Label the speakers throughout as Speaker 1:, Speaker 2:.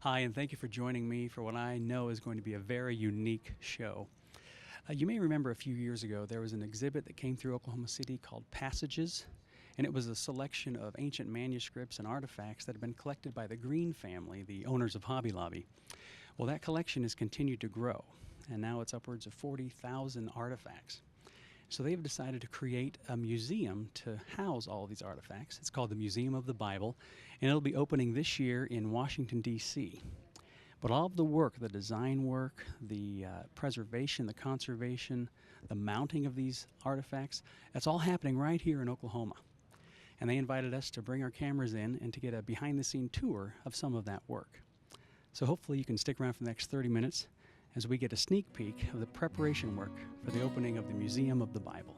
Speaker 1: Hi, and thank you for joining me for what I know is going to be a very unique show. You may remember a few years ago there was an exhibit that came through Oklahoma City called Passages, and it was a selection of ancient manuscripts and artifacts that had been collected by the Green family, the owners of Hobby Lobby. Well, that collection has continued to grow, and now it's upwards of 40,000 artifacts. So they've decided to create a museum to house all of these artifacts. It's called the Museum of the Bible, and it'll be opening this year in Washington, D.C. But all of the work, the design work, the preservation, the conservation, the mounting of these artifacts, that's all happening right here in Oklahoma. And they invited us to bring our cameras in and to get a behind-the-scene tour of some of that work. So hopefully you can stick around for the next 30 minutes as we get a sneak peek of the preparation work for the opening of the Museum of the Bible.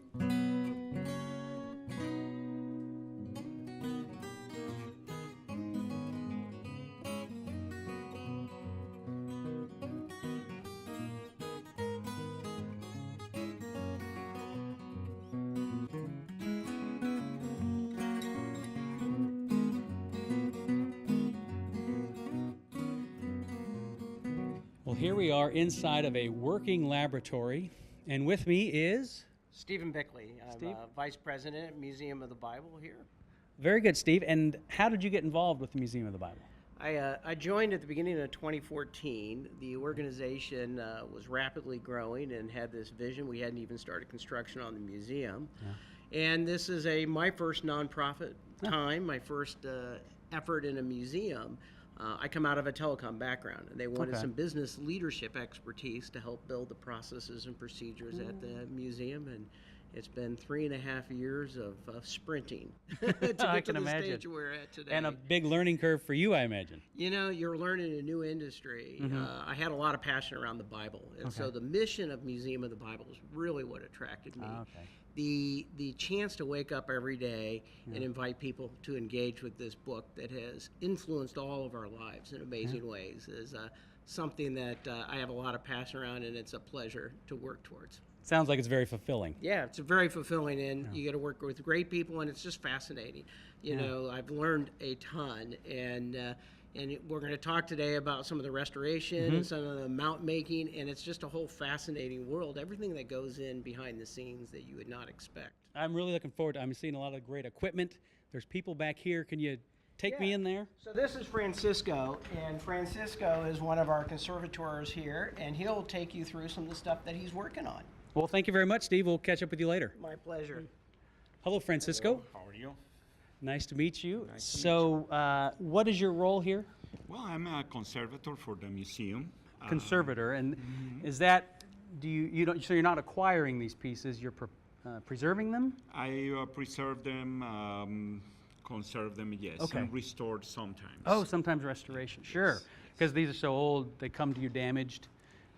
Speaker 1: Well, here we are inside of a working laboratory, and with me is
Speaker 2: Stephen Bickley. I'm
Speaker 1: Steve?
Speaker 2: Vice President at Museum of the Bible here.
Speaker 1: very good, Steve. And how did you get involved with the Museum of the Bible?
Speaker 2: I joined at the beginning of 2014. The organization was rapidly growing and had this vision. We hadn't even started construction on the museum.
Speaker 1: Yeah.
Speaker 2: And this is my first nonprofit time, my first effort in a museum. I come out of a telecom background, and they wanted some business leadership expertise to help build the processes and procedures at the museum. And it's been 3.5 years of sprinting to get to the stage we're at today.
Speaker 1: And a big learning curve for you, I imagine.
Speaker 2: You know, you're learning a new industry. I had a lot of passion around the Bible, and so the mission of Museum of the Bible is really what attracted me. The chance to wake up every day and invite people to engage with this book that has influenced all of our lives in amazing ways is something that I have a lot of passion around, and it's a pleasure to work towards.
Speaker 1: Sounds like it's very fulfilling.
Speaker 2: Yeah, it's very fulfilling, and you get to work with great people, and it's just fascinating. You know, I've learned a ton, and we're going to talk today about some of the restoration and some of the mount making, and it's just a whole fascinating world. Everything that goes in behind the scenes that you would not expect.
Speaker 1: I'm really looking forward to it. I'm seeing a lot of great equipment. There's people back here. Can you take me in there?
Speaker 2: So this is Francisco, and Francisco is one of our conservators here, and he'll take you through some of the stuff that he's working on.
Speaker 1: Well, thank you very much, Steve. We'll catch up with you later.
Speaker 2: My pleasure.
Speaker 1: Hello, Francisco.
Speaker 3: How are you?
Speaker 1: Nice to meet you.
Speaker 3: Nice to
Speaker 1: So, what is your role here?
Speaker 3: Well, I'm a conservator for the museum.
Speaker 1: Conservator, and is that you don't? So you're not acquiring these pieces; you're preserving them.
Speaker 3: I preserve them, conserve them, yes, and restore sometimes.
Speaker 1: Oh, sometimes restoration. Sure, because these are so old, they come to you damaged,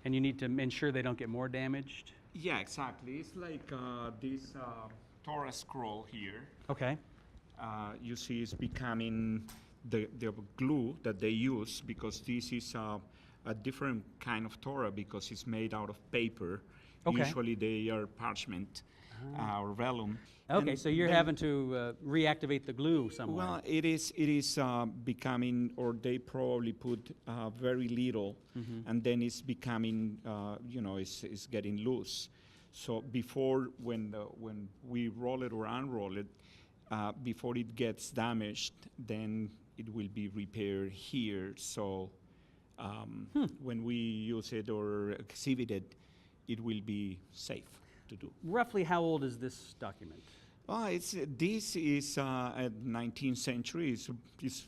Speaker 1: and you need to ensure they don't get more damaged.
Speaker 3: Yeah, exactly. It's like this Torah scroll here.
Speaker 1: Okay.
Speaker 3: You see, it's becoming the glue that they use, because this is a different kind of Torah because it's made out of paper.
Speaker 1: Okay.
Speaker 3: Usually they are parchment or vellum.
Speaker 1: Okay,
Speaker 3: And
Speaker 1: so you're
Speaker 3: then-
Speaker 1: having to reactivate the glue somewhere.
Speaker 3: Well, it is becoming, or they probably put very little, and then it's becoming, it's getting loose. So before, when we roll it or unroll it, before it gets damaged, then it will be repaired here. So when we use it or exhibit it, it will be safe to do.
Speaker 1: Roughly how old is this document?
Speaker 3: This is 19th century. It's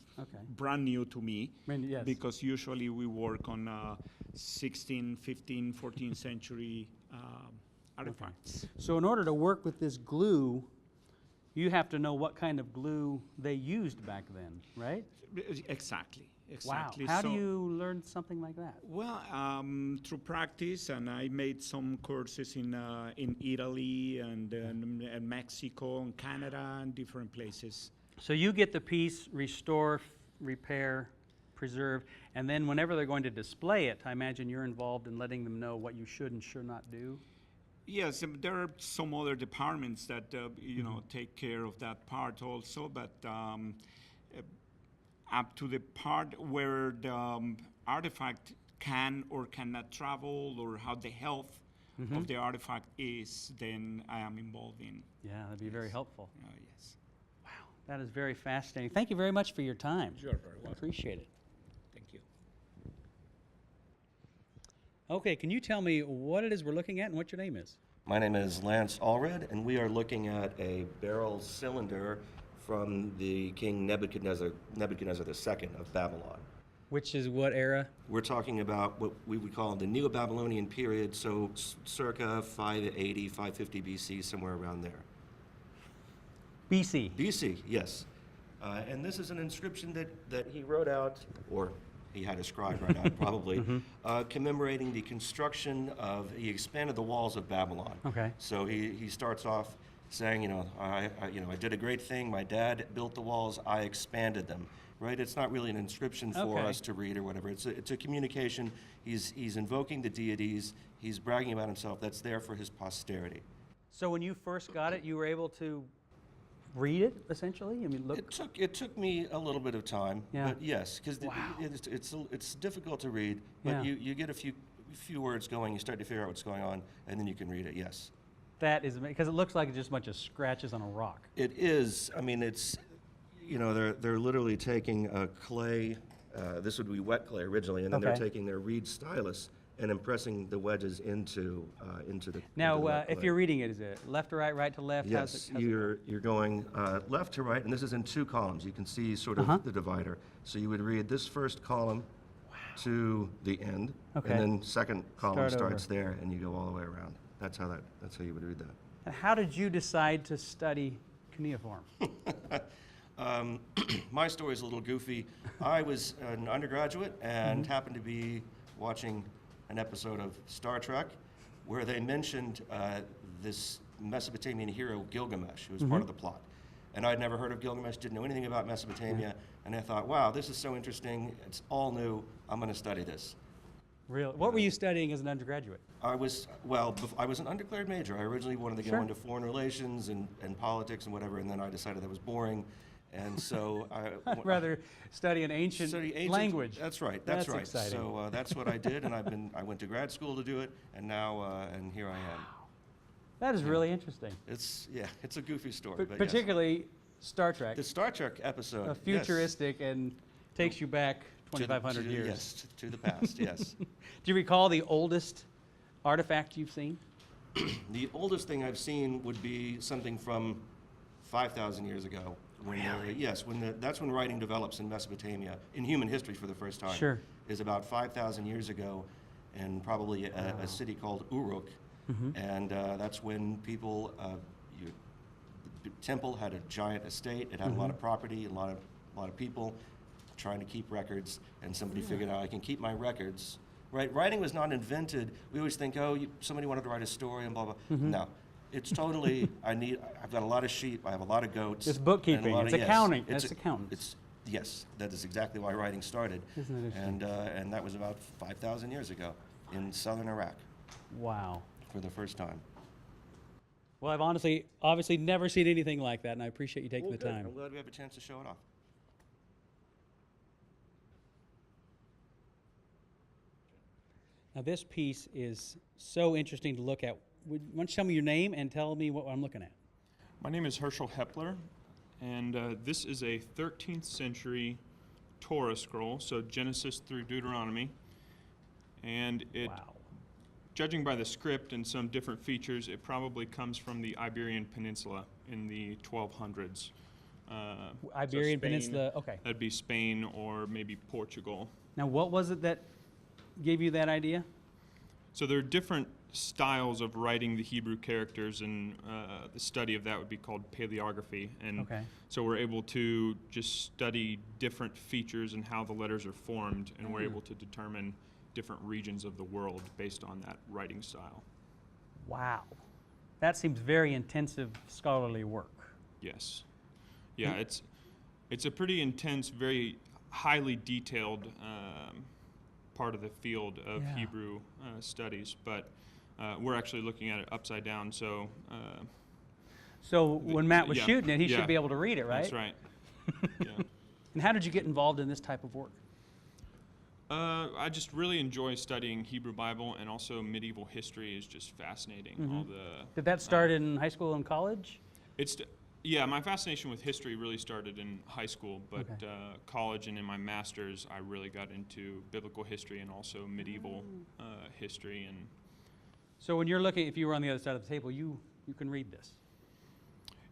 Speaker 3: brand new to me,
Speaker 1: Yes.
Speaker 3: because usually we work on 16th, 15th, 14th century artifacts.
Speaker 1: So in order to work with this glue, you have to know what kind of glue they used back then, right?
Speaker 3: Exactly.
Speaker 1: Wow. How do you learn something like that?
Speaker 3: Well, through practice, and I made some courses in Italy and Mexico and Canada and different places.
Speaker 1: So you get the piece, restore, repair, preserve, and then whenever they're going to display it, I imagine you're involved in letting them know what you should and should not do.
Speaker 3: Yes, there are some other departments that take care of that part also, but up to the part where the artifact can or cannot travel, or how the health of the artifact is, then I am involved in.
Speaker 1: Yeah, that'd be very helpful.
Speaker 3: Yes.
Speaker 1: Wow, that is very fascinating. Thank you very much for your time.
Speaker 3: Sure, very
Speaker 1: I
Speaker 3: well.
Speaker 1: appreciate it.
Speaker 3: Thank you.
Speaker 1: Okay, can you tell me what it is we're looking at and what your name is?
Speaker 4: My name is Lance Allred, and we are looking at a barrel cylinder from the King Nebuchadnezzar II of Babylon.
Speaker 1: Which is what era?
Speaker 4: We're talking about what we would call the Neo-Babylonian period, so circa 580, 550 BC, somewhere around there.
Speaker 1: BC.
Speaker 4: BC, yes. And this is an inscription that he wrote out, or he had a scribe write out probably, commemorating the construction of, he expanded the walls of Babylon.
Speaker 1: Okay.
Speaker 4: So he starts off saying, I did a great thing, my dad built the walls, I expanded them. Right? It's not really an inscription for
Speaker 1: Okay.
Speaker 4: us to read or whatever. It's a communication. He's invoking the deities. He's bragging about himself. That's there for his posterity.
Speaker 1: So when you first got it, you were able to read it, essentially? I mean, look.
Speaker 4: It took me a little bit of time,
Speaker 1: Yeah.
Speaker 4: but yes, because
Speaker 1: Wow.
Speaker 4: it's difficult to read. But
Speaker 1: Yeah.
Speaker 4: you get a few words going. You start to figure out what's going on, and then you can read it. Yes,
Speaker 1: That is because it looks like just a bunch of scratches on a rock.
Speaker 4: it is. I mean, it's. They're literally taking clay. This would be wet clay originally, and then they're
Speaker 1: Okay.
Speaker 4: taking their reed stylus and impressing the wedges into the.
Speaker 1: Now,
Speaker 4: into the wet
Speaker 1: if
Speaker 4: clay.
Speaker 1: you're reading it, is it left to right, right to left?
Speaker 4: Yes,
Speaker 1: how's it
Speaker 4: you're going left to right, and this is in two columns. You can see sort of the divider. So you would read this first column to the end,
Speaker 1: Okay.
Speaker 4: and then second column
Speaker 1: Start
Speaker 4: starts
Speaker 1: over.
Speaker 4: there, and you go all the way around. That's how you would read that.
Speaker 1: And how did you decide to study cuneiform?
Speaker 4: My story is a little goofy. I was an undergraduate and happened to be watching an episode of Star Trek where they mentioned this Mesopotamian hero, Gilgamesh, who was part of the plot. And I'd never heard of Gilgamesh, didn't know anything about Mesopotamia, and I thought, wow, this is so interesting. It's all new. I'm going to study this.
Speaker 1: Really? What were you studying as an undergraduate?
Speaker 4: I was an undeclared major. I originally wanted to go
Speaker 1: Sure.
Speaker 4: into foreign relations and politics and whatever, and then I decided that was boring. And so
Speaker 1: I'd rather study an ancient,
Speaker 4: study ancient
Speaker 1: language.
Speaker 4: That's right. That's right.
Speaker 1: exciting.
Speaker 4: So that's what I did, and I went to grad school to do it, and now and here I am.
Speaker 1: That is really interesting.
Speaker 4: It's a goofy story, but yes.
Speaker 1: Particularly Star Trek,
Speaker 4: The Star Trek episode.
Speaker 1: a futuristic and takes you back 2,500 years.
Speaker 4: Yes, to the past. Yes.
Speaker 1: Do you recall the oldest artifact you've seen?
Speaker 4: The oldest thing I've seen would be something from 5,000 years ago. That's when writing develops in Mesopotamia, in human history for the first time.
Speaker 1: Sure.
Speaker 4: Is about 5,000 years ago, in probably a city called Uruk, and that's when people. The temple had a giant estate. It had a lot of property, a lot of people trying to keep records, and somebody figured out I can keep my records. Right, writing was not invented. We always think, somebody wanted to write a story and blah blah. No, it's totally. I've got a lot of sheep. I have a lot of goats.
Speaker 1: It's bookkeeping.
Speaker 4: and a lot
Speaker 1: It's
Speaker 4: of, yes,
Speaker 1: accounting.
Speaker 4: it's
Speaker 1: That's
Speaker 4: a-
Speaker 1: accountants.
Speaker 4: Yes, that is exactly why writing started.
Speaker 1: Isn't that interesting?
Speaker 4: And that was about 5,000 years ago in southern Iraq
Speaker 1: Wow.
Speaker 4: for the first time.
Speaker 1: Well, I've obviously never seen anything like that, and I appreciate you taking the
Speaker 4: Good.
Speaker 1: time.
Speaker 4: I'm glad we have a chance to show it off.
Speaker 1: Now, this piece is so interesting to look at. Why don't you tell me your name and tell me what I'm looking at?
Speaker 5: My name is Herschel Hepler, and this is a 13th century Torah scroll, so Genesis through Deuteronomy. And it,
Speaker 1: Wow.
Speaker 5: judging by the script and some different features, it probably comes from the Iberian Peninsula in the 1200s.
Speaker 1: Iberian
Speaker 5: Spain.
Speaker 1: Peninsula. Okay.
Speaker 5: That'd be Spain or maybe Portugal.
Speaker 1: Now, what was it that gave you that idea?
Speaker 5: So there are different styles of writing the Hebrew characters, and the study of that would be called paleography. And
Speaker 1: Okay.
Speaker 5: so we're able to just study different features and how the letters are formed, and we're able to determine different regions of the world based on that writing style.
Speaker 1: Wow. That seems very intensive scholarly work.
Speaker 5: Yes. Yeah, it's a pretty intense, very highly detailed part of the field of
Speaker 1: Yeah.
Speaker 5: Hebrew studies, but we're actually looking at it upside down, so
Speaker 1: So when Matt was
Speaker 5: yeah,
Speaker 1: shooting it, he
Speaker 5: yeah.
Speaker 1: should be able to read it, right?
Speaker 5: that's right. Yeah.
Speaker 1: And how did you get involved in this type of work?
Speaker 5: I just really enjoy studying Hebrew Bible, and also medieval history is just fascinating. All the
Speaker 1: Did that start in high school and college?
Speaker 5: Yeah, my fascination with history really started in high school, but college and in my master's, I really got into biblical history and also medieval history. And
Speaker 1: So when you're looking, if you were on the other side of the table, you can read this.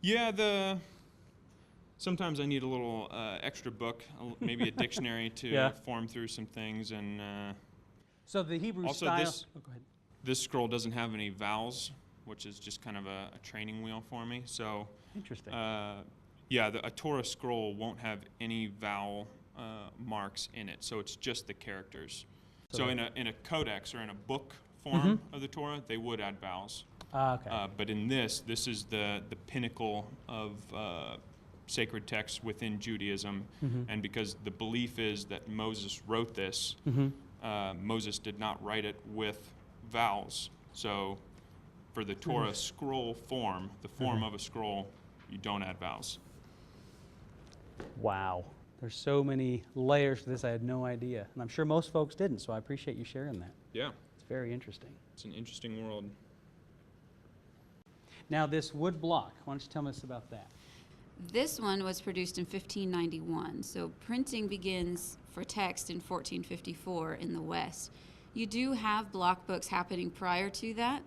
Speaker 5: yeah, sometimes I need a little extra book, maybe a dictionary to form through some things. And
Speaker 1: So the Hebrew
Speaker 5: also
Speaker 1: style.
Speaker 5: this
Speaker 1: Oh, go ahead.
Speaker 5: this scroll doesn't have any vowels, which is just kind of a training wheel for me. So.
Speaker 1: Interesting.
Speaker 5: A Torah scroll won't have any vowel marks in it, so it's just the characters. So in a codex or in a book form of the Torah, they would add vowels.
Speaker 1: Okay.
Speaker 5: But in this is the pinnacle of sacred texts within Judaism, and because the belief is that Moses wrote this, Moses did not write it with vowels. So for the Torah scroll form, the form of a scroll, you don't add vowels.
Speaker 1: Wow. There's so many layers to this, I had no idea. And I'm sure most folks didn't, so I appreciate you sharing that.
Speaker 5: Yeah,
Speaker 1: It's very interesting.
Speaker 5: it's an interesting world.
Speaker 1: Now, this wood block, why don't you tell us about that?
Speaker 6: This one was produced in 1591, so printing begins for text in 1454 in the West. You do have block books happening prior to that,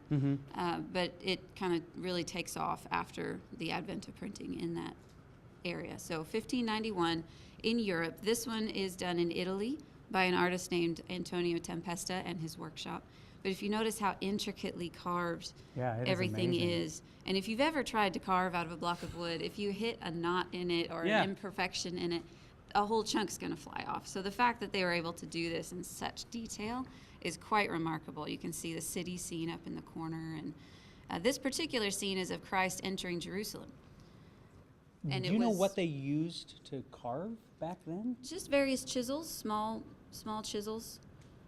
Speaker 6: but it kind of really takes off after the advent of printing in that area. So 1591 in Europe. This one is done in Italy by an artist named Antonio Tempesta and his workshop. But if you notice how intricately carved everything is, and if you've ever tried to carve out of a block of wood, if you hit a knot in it or an imperfection in it, a whole chunk's going to fly off. So the fact that they were able to do this in such detail is quite remarkable. You can see the city scene up in the corner, and this particular scene is of Christ entering Jerusalem. And
Speaker 1: Do you know what they used to carve back then?
Speaker 6: Just various chisels, small chisels.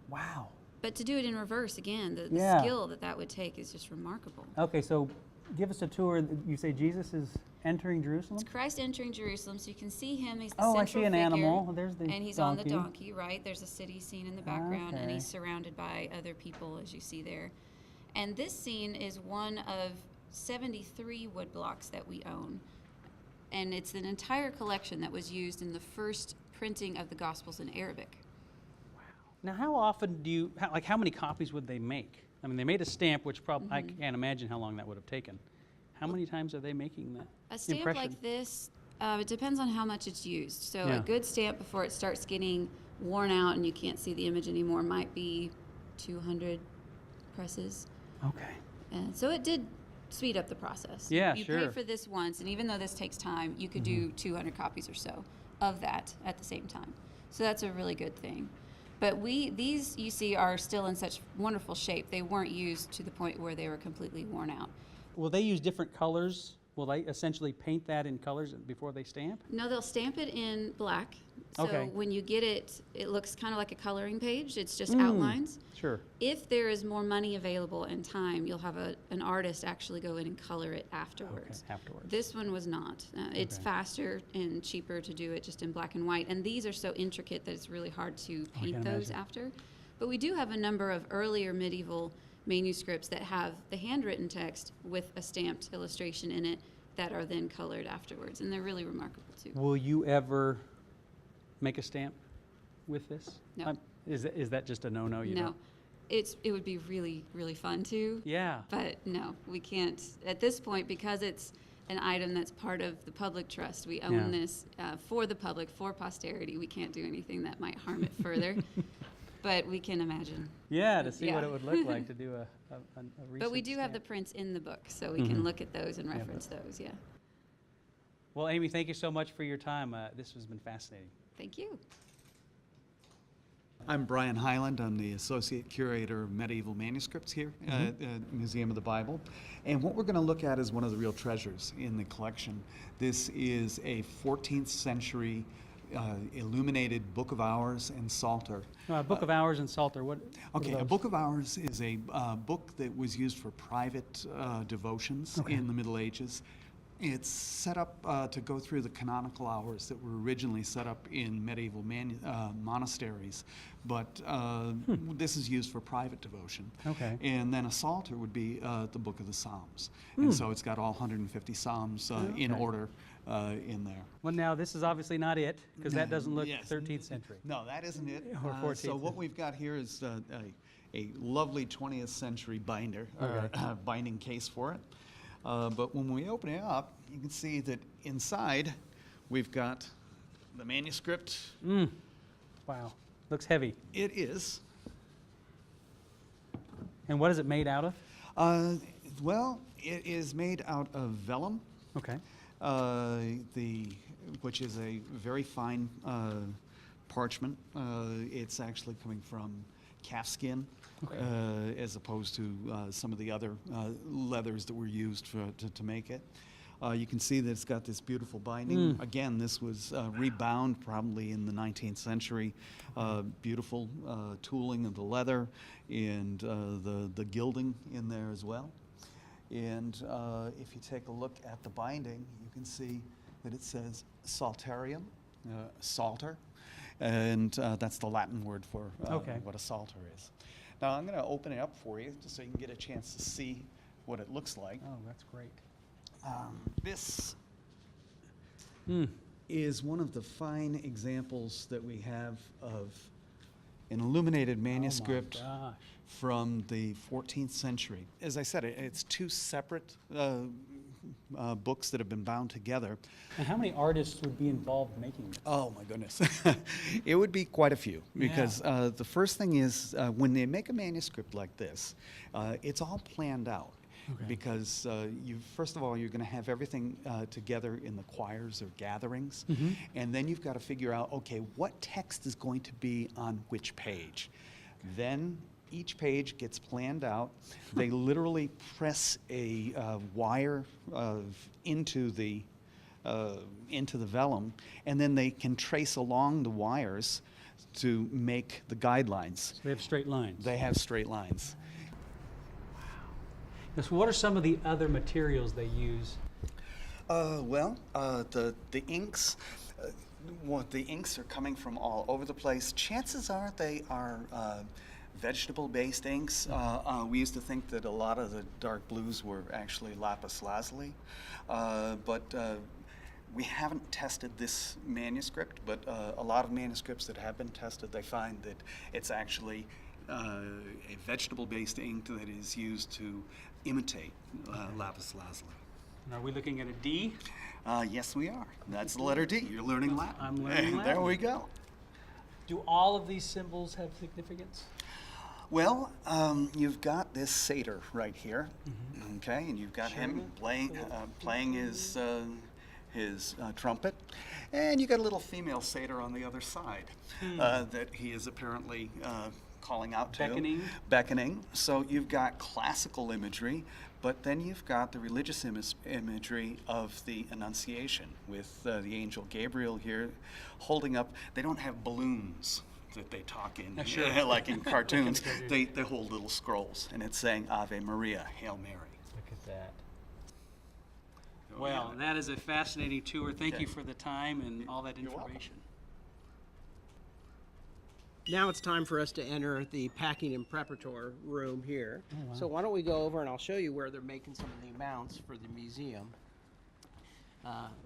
Speaker 1: Wow.
Speaker 6: But to do it in reverse, again, the skill that would take is just remarkable.
Speaker 1: Okay, so give us a tour. You say Jesus is entering Jerusalem?
Speaker 6: It's Christ entering Jerusalem, so you can see him. He's the
Speaker 1: Oh,
Speaker 6: central
Speaker 1: I see an
Speaker 6: figure,
Speaker 1: animal. There's the
Speaker 6: and he's
Speaker 1: donkey.
Speaker 6: on the donkey, right? There's a city scene in the background, and
Speaker 1: Okay.
Speaker 6: he's surrounded by other people, as you see there. And this scene is one of 73 wood blocks that we own. And it's an entire collection that was used in the first printing of the Gospels in Arabic.
Speaker 1: Now, how often do you, how many copies would they make? I mean, they made a stamp, which probably, I can't imagine how long that would have taken. How many times are they making that
Speaker 6: A stamp
Speaker 1: impression?
Speaker 6: like this, it depends on how much it's used. So
Speaker 1: Yeah.
Speaker 6: a good stamp before it starts getting worn out and you can't see the image anymore might be 200 presses.
Speaker 1: Okay.
Speaker 6: And so it did speed up the process.
Speaker 1: Yeah,
Speaker 6: you
Speaker 1: sure.
Speaker 6: pay for this once, and even though this takes time, you could do 200 copies or so of that at the same time. So that's a really good thing. But these you see are still in such wonderful shape. They weren't used to the point where they were completely worn out.
Speaker 1: Will they use different colors? Will they essentially paint that in colors before they stamp?
Speaker 6: No, they'll stamp it in black. So
Speaker 1: Okay.
Speaker 6: when you get it, it looks kind of like a coloring page. It's just outlines.
Speaker 1: Sure.
Speaker 6: If there is more money available and time, you'll have an artist actually go in and color it afterwards.
Speaker 1: Okay, afterwards.
Speaker 6: This one was not. It's faster and cheaper to do it just in black and white. And these are so intricate that it's really hard to paint
Speaker 1: can
Speaker 6: those
Speaker 1: imagine.
Speaker 6: after. But we do have a number of earlier medieval manuscripts that have the handwritten text with a stamped illustration in it that are then colored afterwards. And they're really remarkable too.
Speaker 1: Will you ever make a stamp with this?
Speaker 6: No.
Speaker 1: Is that just a no-no? You
Speaker 6: No.
Speaker 1: don't?
Speaker 6: It would be really, really fun to.
Speaker 1: Yeah.
Speaker 6: But no, we can't at this point because it's an item that's part of the public trust. We own this for the public, for posterity. We can't do anything that might harm it further. But we can imagine.
Speaker 1: Yeah, to see what
Speaker 6: Yeah.
Speaker 1: it would look like to do a recent
Speaker 6: But we do have the
Speaker 1: stamp.
Speaker 6: prints in the book, so we can look at those and reference those. Yeah.
Speaker 1: Well, Amy, thank you so much for your time. This has been fascinating.
Speaker 6: Thank you.
Speaker 7: I'm Brian Highland. I'm the Associate Curator of Medieval Manuscripts here at Museum of the Bible. And what we're going to look at is one of the real treasures in the collection. This is a 14th century illuminated Book of Hours and Psalter.
Speaker 1: Book of Hours and Psalter. What?
Speaker 7: Okay,
Speaker 1: are
Speaker 7: a
Speaker 1: those?
Speaker 7: Book of Hours is a book that was used for private devotions in the Middle Ages. It's set up to go through the canonical hours that were originally set up in medieval monasteries, but this is used for private devotion.
Speaker 1: Okay.
Speaker 7: And then a psalter would be the Book of the Psalms. And so it's got all 150 Psalms in order in there.
Speaker 1: Well, now this is obviously not it, because that doesn't look
Speaker 7: Yes.
Speaker 1: 13th century.
Speaker 7: No, that isn't it.
Speaker 1: Or 14th
Speaker 7: So what we've got here is a lovely 20th century binder, or binding case for it. But when we open it up, you can see that inside we've got the manuscript.
Speaker 1: Wow. Looks heavy.
Speaker 7: It is.
Speaker 1: And what is it made out of?
Speaker 7: Well, it is made out of vellum,
Speaker 1: Okay.
Speaker 7: which is a very fine parchment. It's actually coming from calfskin, as opposed to some of the other leathers that were used to make it. You can see that it's got this beautiful binding. Again, this was rebound probably in the 19th century. Beautiful tooling of the leather and the gilding in there as well. And if you take a look at the binding, you can see that it says Psalterium, psalter, and that's the Latin word for what a psalter is. Now I'm going to open it up for you just so you can get a chance to see what it looks like.
Speaker 1: Oh, that's great.
Speaker 7: This is one of the fine examples that we have of an illuminated manuscript
Speaker 1: Oh my gosh.
Speaker 7: from the 14th century. As I said, it's two separate books that have been bound together.
Speaker 1: And how many artists would be involved making this?
Speaker 7: Oh my goodness. It would be quite a few, because the first thing is when they make a manuscript like this, it's all planned out.
Speaker 1: Okay.
Speaker 7: Because first of all, you're going to have everything together in the choirs or gatherings, and then you've got to figure out, okay, what text is going to be on which page. Then each page gets planned out. They literally press a wire into the vellum, and then they can trace along the wires to make the guidelines.
Speaker 1: So they have straight lines.
Speaker 7: They have straight lines.
Speaker 1: So what are some of the other materials they use?
Speaker 7: The inks. The inks are coming from all over the place. Chances are they are vegetable-based inks. We used to think that a lot of the dark blues were actually lapis lazuli, but we haven't tested this manuscript. But a lot of manuscripts that have been tested, they find that it's actually a vegetable-based ink that is used to imitate lapis lazuli.
Speaker 1: And are we looking at a D?
Speaker 7: Yes, we are. That's the letter D. You're learning Latin.
Speaker 1: I'm learning Latin.
Speaker 7: There we go.
Speaker 1: Do all of these symbols have significance?
Speaker 7: Well, you've got this satyr right here, okay, and you've got him playing his trumpet, and you got a little female satyr on the other side that he is apparently calling out to. Beckoning. So you've got classical imagery, but then you've got the religious imagery of the Annunciation with the angel Gabriel here holding up. They don't have balloons that they talk in, like in cartoons. They hold little scrolls, and it's saying Ave Maria, Hail Mary.
Speaker 1: Look at that. Well, that is a fascinating tour. Thank you for the time and all that information.
Speaker 2: Now it's time for us to enter the packing and preparator room here.
Speaker 1: Oh, wow.
Speaker 2: So why don't we go over and I'll show you where they're making some of the mounts for the museum.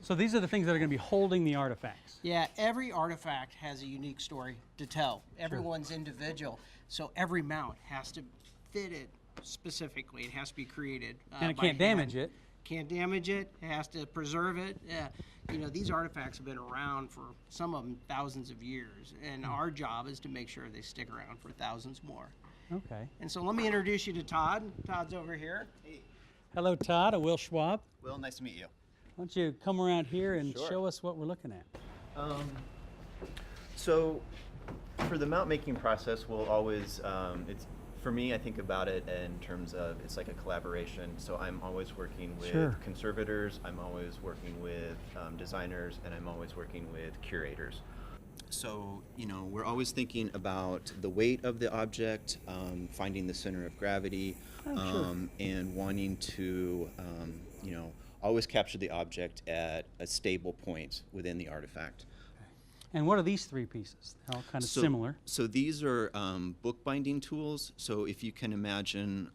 Speaker 1: So these are the things that are going to be holding the artifacts.
Speaker 2: Yeah, every artifact has a unique story to tell. Everyone's individual, so every mount has to fit it specifically. It has to be created.
Speaker 1: And it
Speaker 2: by
Speaker 1: can't damage
Speaker 2: hand.
Speaker 1: it.
Speaker 2: Can't damage it. It has to preserve it. You know, these artifacts have been around for some of them thousands of years, and our job is to make sure they stick around for thousands more.
Speaker 1: Okay.
Speaker 2: And so let me introduce you to Todd. Todd's over here.
Speaker 1: Hello, Todd. Will Schwab.
Speaker 8: Will, nice to meet you.
Speaker 1: Why don't you come around here and
Speaker 8: Sure.
Speaker 1: show us what we're looking at?
Speaker 8: So for the mount making process, we'll always, for me, I think about it in terms of it's like a collaboration. So I'm always working with
Speaker 1: Sure.
Speaker 8: conservators, I'm always working with designers, and I'm always working with curators. So, you know, we're always thinking about the weight of the object, finding the center of gravity, and wanting to, you know, always capture the object at a stable point within the artifact.
Speaker 1: And what are these three pieces? They're all kind of similar.
Speaker 8: So these are bookbinding tools. So if you can imagine,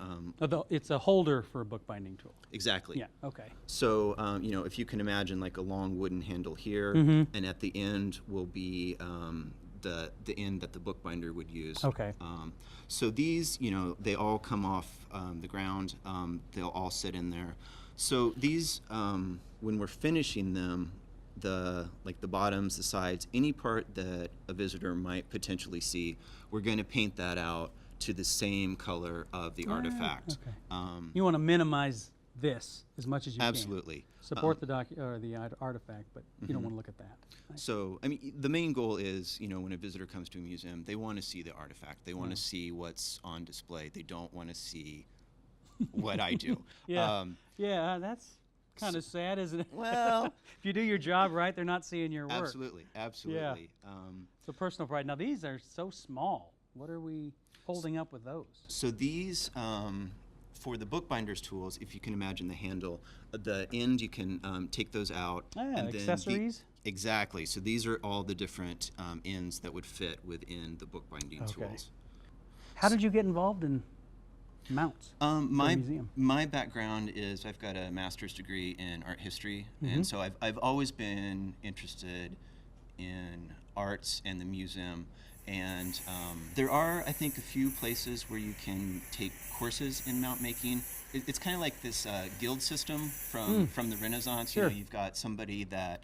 Speaker 1: It's a holder for a bookbinding tool.
Speaker 8: exactly.
Speaker 1: Yeah, okay.
Speaker 8: So if you can imagine like a long wooden handle here,
Speaker 1: Mm-hmm.
Speaker 8: and at the end will be the end that the bookbinder would use.
Speaker 1: Okay.
Speaker 8: So these, they all come off the ground. They'll all sit in there. So these, when we're finishing them, the bottoms, the sides, any part that a visitor might potentially see, we're going to paint that out to the same color of the artifact.
Speaker 1: Okay. You want to minimize this as much as you
Speaker 8: Absolutely.
Speaker 1: can. Support the artifact, but you don't want to look at that. Nice.
Speaker 8: So, I mean, the main goal is, when a visitor comes to a museum, they want to see the artifact. They want to see what's on display. They don't want to see what I do.
Speaker 1: Yeah, that's kind of sad, isn't it?
Speaker 8: Well,
Speaker 1: if you do your job right, they're not seeing your work.
Speaker 8: Absolutely.
Speaker 1: So personal pride. Now these are so small. What are we holding up with those?
Speaker 8: So these, for the bookbinder's tools, if you can imagine the handle, the end, you can take those out.
Speaker 1: Accessories?
Speaker 8: Exactly. So these are all the different ends that would fit within the bookbinding tools.
Speaker 1: How did you get involved in mounts for a museum?
Speaker 8: My background is I've got a master's degree in art history, and so I've always been interested in arts and the museum. And there are, I think, a few places where you can take courses in mount making. It's kind of like this guild system from the Renaissance.
Speaker 1: Sure.
Speaker 8: You've got somebody that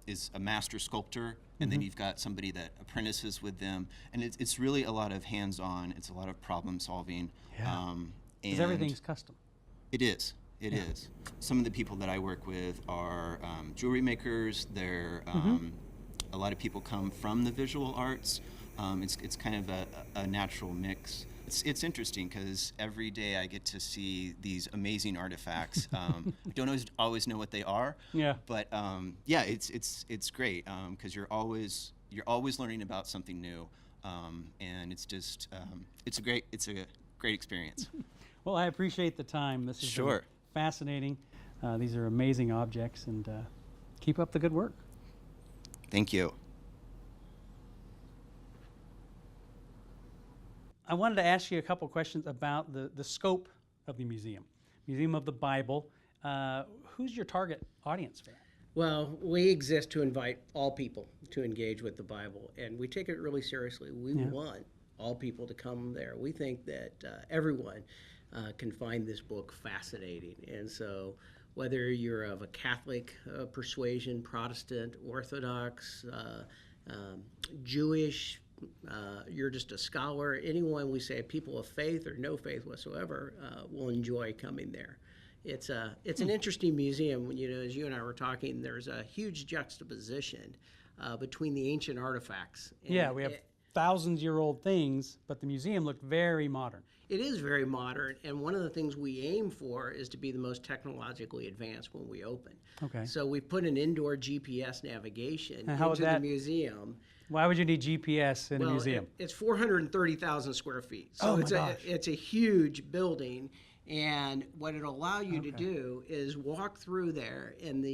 Speaker 8: is a master sculptor, and then you've got somebody that apprentices with them, and it's really a lot of hands-on. It's a lot of problem solving.
Speaker 1: Yeah. Because
Speaker 8: And
Speaker 1: everything's custom.
Speaker 8: it is. It is. Some of the people that I work with are jewelry makers. They're a lot of people come from the visual arts. It's kind of a natural mix. It's interesting because every day I get to see these amazing artifacts. I don't always know what they are.
Speaker 1: Yeah.
Speaker 8: But it's great because you're always learning about something new, and it's just it's a great experience.
Speaker 1: Well, I appreciate the time. This is
Speaker 8: Sure.
Speaker 1: fascinating. These are amazing objects, and keep up the good work.
Speaker 8: Thank you.
Speaker 1: I wanted to ask you a couple questions about the scope of the museum, Museum of the Bible. Who's your target audience for that?
Speaker 2: Well, we exist to invite all people to engage with the Bible, and we take it really seriously. We want all people to come there. We think that everyone can find this book fascinating, and so whether you're of a Catholic persuasion, Protestant, Orthodox, Jewish, you're just a scholar, anyone we say people of faith or no faith whatsoever will enjoy coming there. It's an interesting museum. As you and I were talking, there's a huge juxtaposition between the ancient artifacts.
Speaker 1: Yeah, we have thousands-year-old things, but the museum looked very modern.
Speaker 2: It is very modern, and one of the things we aim for is to be the most technologically advanced when we open.
Speaker 1: Okay.
Speaker 2: So we put an indoor GPS navigation
Speaker 1: And how
Speaker 2: into
Speaker 1: would
Speaker 2: the
Speaker 1: that-
Speaker 2: museum.
Speaker 1: Why would you need GPS in a museum?
Speaker 2: It's 430,000 square feet. So
Speaker 1: Oh my gosh.
Speaker 2: it's a huge building. And what it'll allow you to do is walk through there, and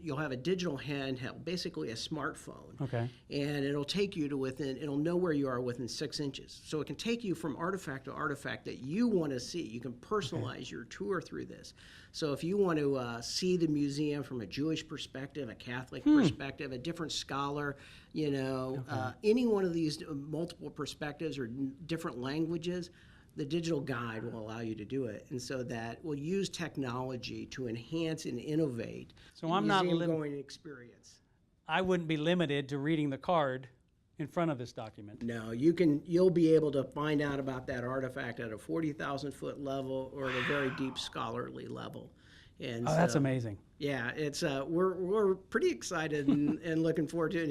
Speaker 2: you'll have a digital handheld, basically a smartphone.
Speaker 1: Okay.
Speaker 2: And it'll take you to it'll know where you are within 6 inches. So it can take you from artifact to artifact that you want to see. You can personalize your tour through this. So if you want to see the museum from a Jewish perspective, a Catholic perspective, a different scholar, any one of these multiple perspectives or different languages, the digital guide will allow you to do it. And so that will use technology to enhance and innovate
Speaker 1: So I'm not
Speaker 2: museum-going experience.
Speaker 1: I wouldn't be limited to reading the card in front of this document.
Speaker 2: No, you'll be able to find out about that artifact at a 40,000-foot level or at a very deep scholarly level. And
Speaker 1: Oh, that's amazing.
Speaker 2: Yeah, it's we're pretty excited and looking forward to it.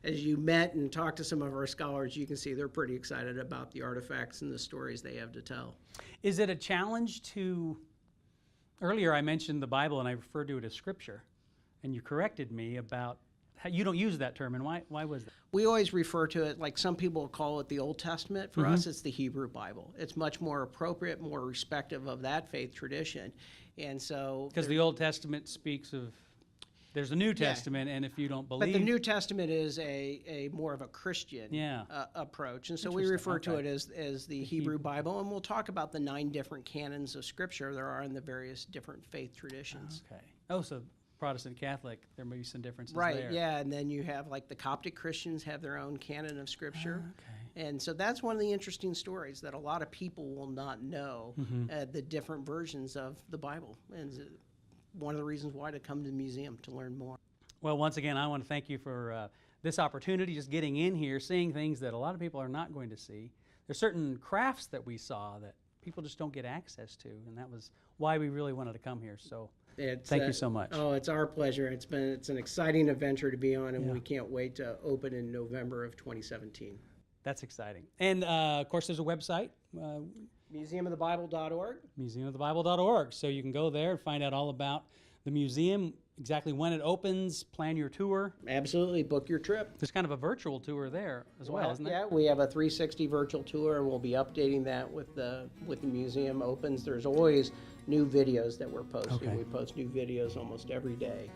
Speaker 2: As you met and talked to some of our scholars, you can see they're pretty excited about the artifacts and the stories they have to tell.
Speaker 1: Is it a challenge to, earlier I mentioned the Bible and I referred to it as scripture, and you corrected me about You don't use that term, and why was that?
Speaker 2: We always refer to it, like some people call it the Old Testament. For us, it's the Hebrew Bible. It's much more appropriate, more respective of that faith tradition. And so,
Speaker 1: Because the Old Testament speaks of, there's a New Testament, and if you don't believe...
Speaker 2: but the New Testament is a more of a Christian approach. And so we refer to it as the Hebrew Bible, and we'll talk about the 9 different canons of Scripture there are in the various different faith traditions.
Speaker 1: Okay. Oh, so Protestant, Catholic, there may be some differences
Speaker 2: Right,
Speaker 1: there.
Speaker 2: yeah, and then you have like the Coptic Christians have their own canon of Scripture.
Speaker 1: Okay.
Speaker 2: And so that's one of the interesting stories that a lot of people will not know, the different versions of the Bible. And one of the reasons why to come to the museum to learn more.
Speaker 1: Well, once again, I want to thank you for this opportunity, just getting in here, seeing things that a lot of people are not going to see. There's certain crafts that we saw that people just don't get access to, and that was why we really wanted to come here. So thank you so much.
Speaker 2: Oh, it's our pleasure. It's an exciting adventure to be on, and we can't wait to open in November of 2017.
Speaker 1: That's exciting. And, of course, there's a website,
Speaker 2: museumofthebible.org.
Speaker 1: museumofthebible.org. So you can go there and find out all about the museum, exactly when it opens, plan your tour.
Speaker 2: Absolutely. Book your trip.
Speaker 1: There's kind of a virtual tour there as well, isn't there?
Speaker 2: Yeah, we have a 360 virtual tour, and we'll be updating that with the museum opens. There's always new videos that we're posting.
Speaker 1: Okay.
Speaker 2: We post new videos almost every day.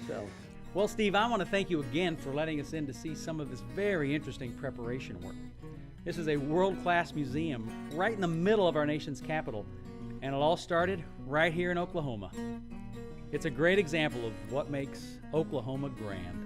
Speaker 2: So,
Speaker 1: Well, Steve, I want to thank you again for letting us in to see some of this very interesting preparation work. This is a world-class museum right in the middle of our nation's capital, and it all started right here in Oklahoma. It's a great example of what makes Oklahoma grand.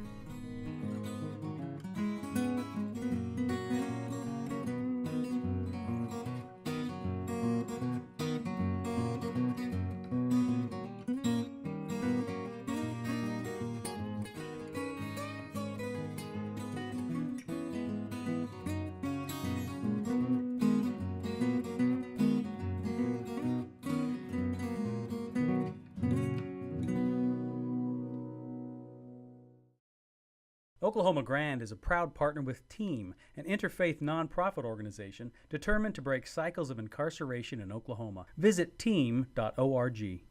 Speaker 1: Oklahoma Grand is a proud partner with TEAM, an interfaith nonprofit organization determined to break cycles of incarceration in Oklahoma. Visit team.org.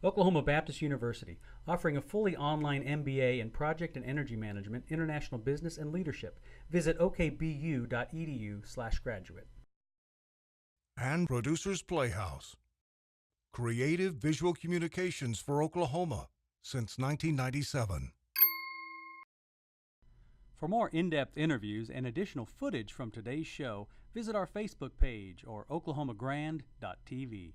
Speaker 1: Oklahoma Baptist University, offering a fully online MBA in Project and Energy Management, International Business, and Leadership. Visit okbu.edu/graduate.
Speaker 9: And Producers Playhouse. Creative visual communications for Oklahoma since 1997.
Speaker 1: For more in-depth interviews and additional footage from today's show, visit our Facebook page or oklahomagrand.tv.